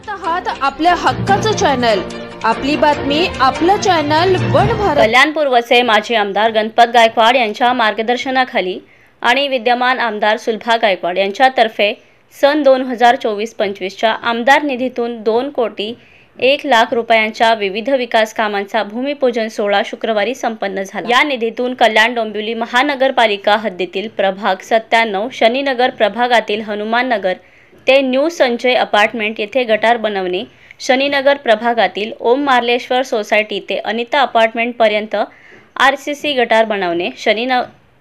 पाहत आहात आपल्या हक्काचं चॅनल, आपली बातमी, आपलं चॅनल वन भारत। कल्याणपूर्वचे माजी आमदार गणपत गायकवाड यांच्या मार्गदर्शनाखाली आणि विद्यमान आमदार सुलभा गायकवाड यांच्यातर्फे सन 2024-25च्या आमदार निधीतून 2,01,00,000 रुपयांच्या विविध विकास कामांचा भूमिपूजन सोहळा शुक्रवारी संपन्न झाला। या निधीतून कल्याण डोंबिवली महानगरपालिका हद्दीतील प्रभाग 97 शनीनगर प्रभागातील हनुमान नगर ते न्यू संजय अपार्टमेंट येथे गटार बनवणे, शनीनगर प्रभागातील ओम मार्लेश्वर सोसायटी ते अनिता अपार्टमेंट पर्यंत आरसीसी गटार बनवणे,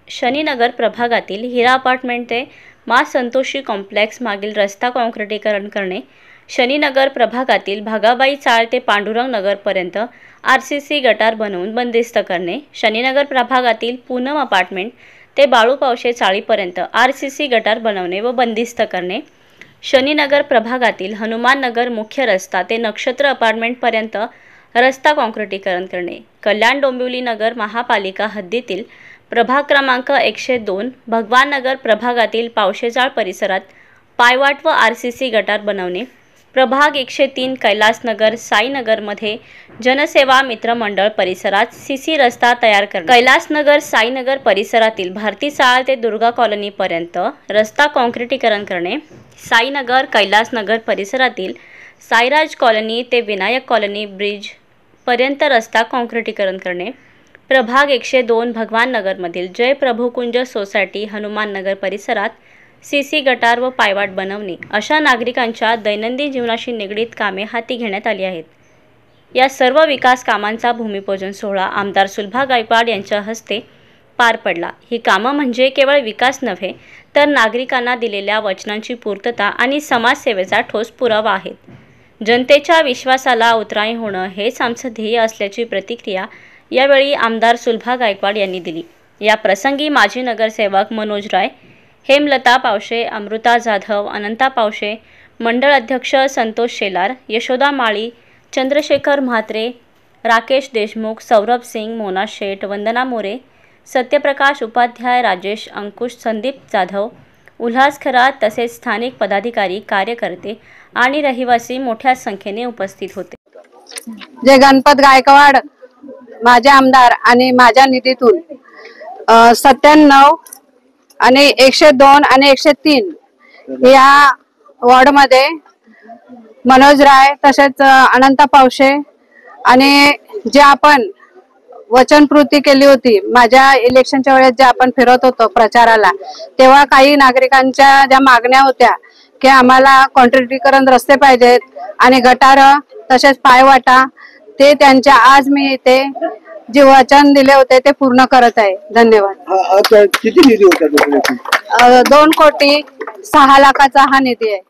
शनीनगर प्रभागातील हिरा अपार्टमेंट ते मां संतोषी कॉम्प्लेक्स मागील रस्ता काँक्रिटीकरण करणे, शनीनगर प्रभागातील भागाबाई चाळ ते पांडुरंग नगर पर्यंत आरसीसी गटार बनवून बंदिस्त करणे, शनीनगर प्रभागातील पूनम अपार्टमेंट ते बाळूपावशे चाळीपर्यंत आरसीसी गटार बनवणे व बंदिस्त करणे, शनीनगर प्रभागातील हनुमान नगर मुख्य रस्ता ते नक्षत्र अपार्टमेंट पर्यंत रस्ता काँक्रिटीकरण करणे, कल्याण डोंबिवली नगर महापालिका हद्दीतील प्रभाग क्रमांक 102 भगवान नगर प्रभागातील पावशेजाळ परिसरात पायवाट व आरसीसी गटार बनवणे, प्रभाग 103 कैलासनगर साईनगरमध्ये जनसेवा मित्र मंडळ परिसरात सीसी रस्ता तयार करणे, कैलासनगर साईनगर परिसरातील भारती चाळ ते दुर्गा कॉलनी पर्यंत रस्ता काँक्रिटीकरण करणे, साईनगर कैलासनगर परिसरातील साईराज कॉलनी ते विनायक कॉलनी ब्रिज पर्यंत रस्ता काँक्रिटीकरण करणे, प्रभाग 102 भगवान नगरमधील जय प्रभुकुंज सोसायटी हनुमान नगर परिसरात सीसी गटार व पायवाट बनवणे अशा नागरिकांच्या दैनंदिन जीवनाशी निगडीत कामे हाती घेण्यात आली आहेत। या सर्व विकास कामांचा भूमिपूजन सोहळा आमदार सुलभा गायकवाड यांच्या हस्ते पार पडला। ही कामं म्हणजे केवळ विकास नव्हे तर नागरिकांना दिलेल्या वचनांची पूर्तता आणि समाजसेवेचा ठोस पुरावा आहेत। जनतेच्या विश्वासाला उतराई होणं हेच आमचं ध्येय असल्याची प्रतिक्रिया यावेळी आमदार सुलभा गायकवाड यांनी दिली। या प्रसंगी माजी नगरसेवक मनोज राय, हेमलता पावशे, अमृता जाधव, अनंता पावशे, मंडळ अध्यक्ष संतोष शेलार, यशोदा माळी, चंद्रशेखर म्हात्रे, राकेश देशमुख, सौरभ सिंग, मोना शेठ, वंदना मोरे, सत्यप्रकाश उपाध्याय, राजेश अंकुश, संदीप जाधव, उल्हास खरात तसेच स्थानिक पदाधिकारी, कार्यकर्ते आणि रहिवासी मोठ्या संख्येने उपस्थित होते। जे गणपत गायकवाड माझे आमदार आणि माझ्या निधीतून 97 आणि 102 आणि 103 या वॉर्डमध्ये मनोज राय तसेच अनंता पावशे आणि जे आपण वचनपूर्ती केली होती माझ्या इलेक्शनच्या वेळेस जे आपण फिरत होतो प्रचाराला, तेव्हा काही नागरिकांच्या ज्या मागण्या होत्या की आम्हाला काँक्रिटीकरण रस्ते पाहिजेत आणि गटार तसेच पायवाटा, ते त्यांच्या आज मी इथे जे वचन दिले होते ते पूर्ण करत आहे। धन्यवाद। किती निधी होता? 2,06,00,000 हा निधी आहे।